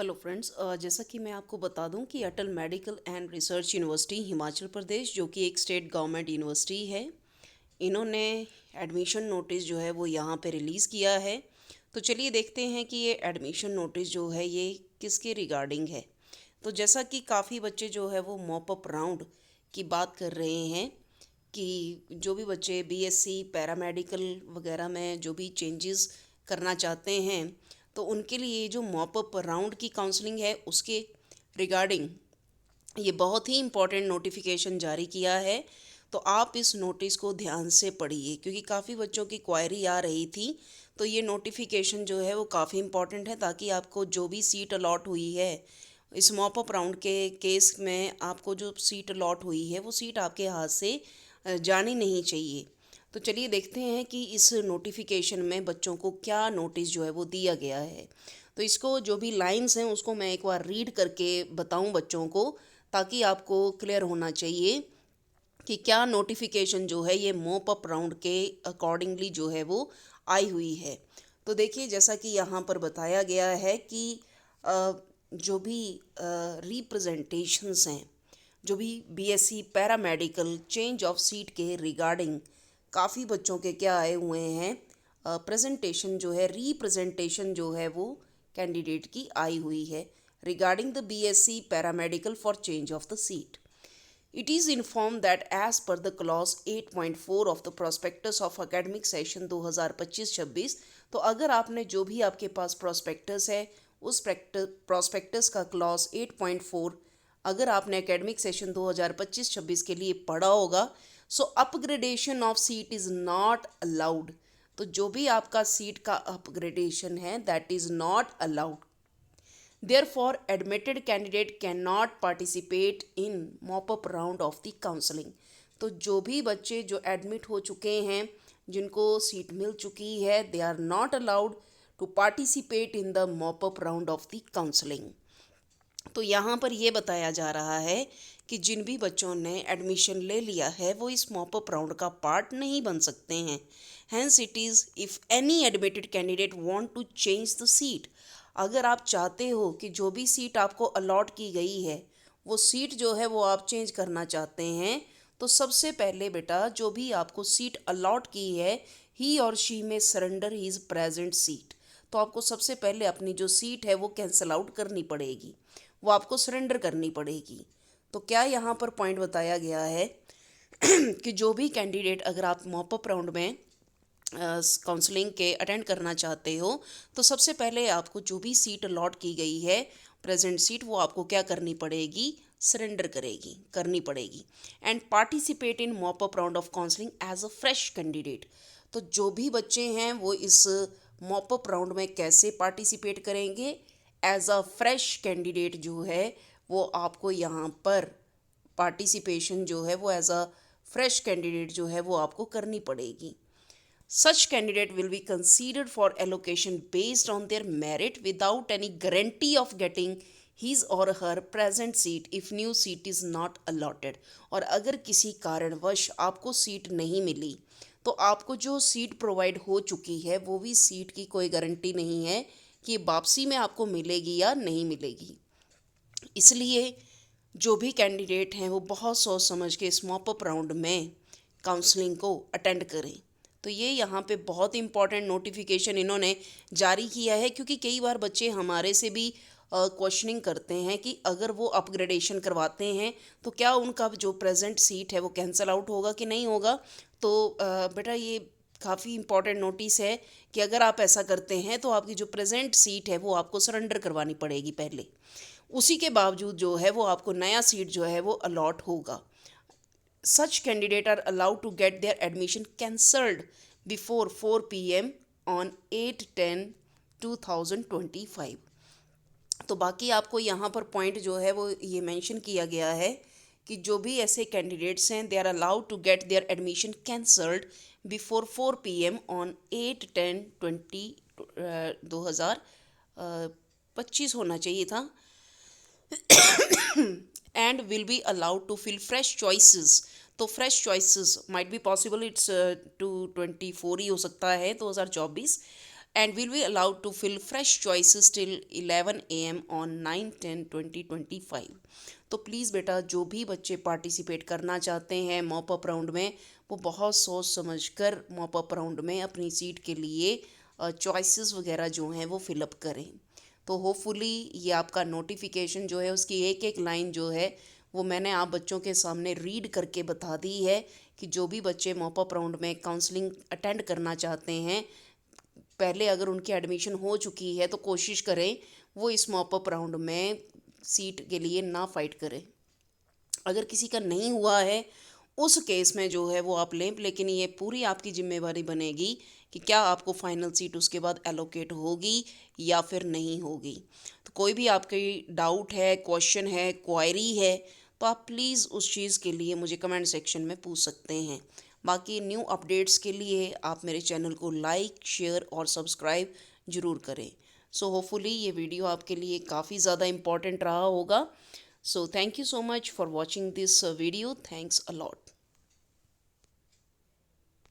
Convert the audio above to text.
Hello friends, जैसा कि मैं आपको बता दूं कि Atal medical and research university Himachal Pradesh जो कि एक स्टेट गवर्नमेंट यूनिवर्सिटी है, इन्होंने एडमिशन नोटिस जो है वो यहाँ पे रिलीज़ किया है। तो चलिए देखते हैं कि ये एडमिशन नोटिस जो है ये किसके रिगार्डिंग है। तो जैसा कि काफ़ी बच्चे जो है वो मॉप अप राउंड की बात कर रहे हैं कि जो भी बच्चे बीएससी पैरामेडिकल वगैरह में जो भी चेंजेस करना चाहते हैं, तो उनके लिए जो मॉप अप राउंड की काउंसलिंग है उसके रिगार्डिंग ये बहुत ही इम्पोर्टेंट नोटिफिकेशन जारी किया है। तो आप इस नोटिस को ध्यान से पढ़िए क्योंकि काफ़ी बच्चों की क्वायरी आ रही थी। तो ये नोटिफिकेशन जो है वो काफ़ी इम्पोर्टेंट है ताकि आपको जो भी सीट अलॉट हुई है इस मॉप अप राउंड के केस में, आपको जो सीट अलॉट हुई है वो सीट आपके हाथ से जानी नहीं चाहिए। तो चलिए देखते हैं कि इस नोटिफिकेशन में बच्चों को क्या नोटिस जो है वो दिया गया है। तो इसको जो भी लाइंस हैं उसको मैं एक बार रीड करके बताऊं बच्चों को, ताकि आपको क्लियर होना चाहिए कि क्या नोटिफिकेशन जो है ये मॉप अप राउंड के अकॉर्डिंगली जो है वो आई हुई है। तो देखिए, जैसा कि यहाँ पर बताया गया है कि जो भी रिप्रेजेंटेशंस हैं, जो भी BSc paramedical change of seat के रिगार्डिंग काफ़ी बच्चों के क्या आए हुए हैं, प्रेजेंटेशन जो है, रिप्रेजेंटेशन जो है वो कैंडिडेट की आई हुई है regarding the BSc paramedical for change of the seat. It is informed that as per the clause 8.4 of the prospectus of academic session 2025-26, तो अगर आपने जो भी आपके पास प्रोस्पेक्टस है उस प्रोस्पेक्टस का क्लॉज 8.4 अगर आपने एकेडमिक सेशन 2025-26 के लिए पढ़ा होगा, so upgradation of seat is not allowed. तो जो भी आपका सीट का अपग्रेडेशन है that is not allowed. Therefore, admitted candidate cannot participate in mop-up round of the counseling। तो जो भी बच्चे जो एडमिट हो चुके हैं, जिनको सीट मिल चुकी है, they are not allowed to participate in the mop up round of the counselling. तो यहाँ पर ये बताया जा रहा है कि जिन भी बच्चों ने एडमिशन ले लिया है वो इस मॉप अप राउंड का पार्ट नहीं बन सकते हैं। Hence it is if any admitted candidate want to change the seat, अगर आप चाहते हो कि जो भी सीट आपको अलॉट की गई है वो सीट जो है वो आप चेंज करना चाहते हैं, तो सबसे पहले बेटा जो भी आपको सीट अलॉट की है ही और शी में सरेंडर हीज प्रेजेंट सीट। तो आपको सबसे पहले अपनी जो सीट है वो कैंसिल आउट करनी पड़ेगी, वो आपको सरेंडर करनी पड़ेगी। तो क्या यहाँ पर पॉइंट बताया गया है कि जो भी कैंडिडेट, अगर आप मॉपअप राउंड में काउंसलिंग के अटेंड करना चाहते हो, तो सबसे पहले आपको जो भी सीट अलॉट की गई है प्रेजेंट सीट, वो आपको क्या करनी पड़ेगी, सरेंडर करनी पड़ेगी। And participate in mop up round of counselling as a fresh candidate. तो जो भी बच्चे हैं वो इस मॉपअप राउंड में कैसे पार्टिसिपेट करेंगे, एज अ फ्रेश कैंडिडेट जो है वो आपको यहाँ पर पार्टिसिपेशन जो है वो एज अ फ्रेश कैंडिडेट जो है वो आपको करनी पड़ेगी। Such candidate will be considered for allocation based on their merit without any guarantee of getting his or her present seat if new seat is not allotted। और अगर किसी कारणवश आपको सीट नहीं मिली तो आपको जो सीट प्रोवाइड हो चुकी है वो भी सीट की कोई गारंटी नहीं है कि वापसी में आपको मिलेगी या नहीं मिलेगी। इसलिए जो भी कैंडिडेट हैं वो बहुत सोच समझ के इस मॉपअप राउंड में काउंसलिंग को अटेंड करें। तो ये यहाँ पे बहुत इंपॉर्टेंट नोटिफिकेशन इन्होंने जारी किया है, क्योंकि कई बार बच्चे हमारे से भी क्वेश्चनिंग करते हैं कि अगर वो अपग्रेडेशन करवाते हैं तो क्या उनका जो प्रेजेंट सीट है वो कैंसिल आउट होगा कि नहीं होगा। तो बेटा ये काफ़ी इंपॉर्टेंट नोटिस है कि अगर आप ऐसा करते हैं तो आपकी जो प्रेजेंट सीट है वो आपको सरेंडर करवानी पड़ेगी पहले, उसी के बावजूद जो है वो आपको नया सीट जो है वो अलॉट होगा। Such candidate are allowed to get their admission cancelled before 4 PM on 8/10/2025। तो बाकी आपको यहाँ पर पॉइंट जो है वो ये मेंशन किया गया है कि जो भी ऐसे कैंडिडेट्स हैं they are allowed to get their admission cancelled before 4 PM on 8/10/20 2025 होना चाहिए था, and will be allowed to fill fresh choices. तो fresh choices might be possible, it's to 24 ही हो सकता है 2024, and will be allowed to fill fresh choices till 11 a.m. on 9/10/2025। तो please बेटा जो भी बच्चे पार्टिसिपेट करना चाहते हैं मॉप अप राउंड में, वो बहुत सोच समझ कर मॉप अप राउंड में अपनी सीट के लिए चॉइसेस वगैरह जो हैं वो फिलअप करें। तो होपफुली ये आपका नोटिफिकेशन जो है उसकी एक एक लाइन जो है वो मैंने आप बच्चों के सामने रीड करके बता दी है कि जो भी बच्चे मॉप अप राउंड में काउंसलिंग अटेंड करना चाहते हैं, पहले अगर उनकी एडमिशन हो चुकी है तो कोशिश करें वो इस मॉप अप राउंड में सीट के लिए ना फाइट करें। अगर किसी का नहीं हुआ है उस केस में जो है वो आप लें, लेकिन ये पूरी आपकी जिम्मेवारी बनेगी कि क्या आपको फाइनल सीट उसके बाद एलोकेट होगी या फिर नहीं होगी। तो कोई भी आपकी डाउट है, क्वेश्चन है, क्वायरी है, तो आप प्लीज़ उस चीज़ के लिए मुझे कमेंट सेक्शन में पूछ सकते हैं। बाकी न्यू अपडेट्स के लिए आप मेरे चैनल को लाइक, शेयर और सब्सक्राइब ज़रूर करें। सो होपफुली ये वीडियो आपके लिए काफ़ी ज़्यादा इम्पॉर्टेंट रहा होगा। So thank you so much for watching this video. Thanks a lot.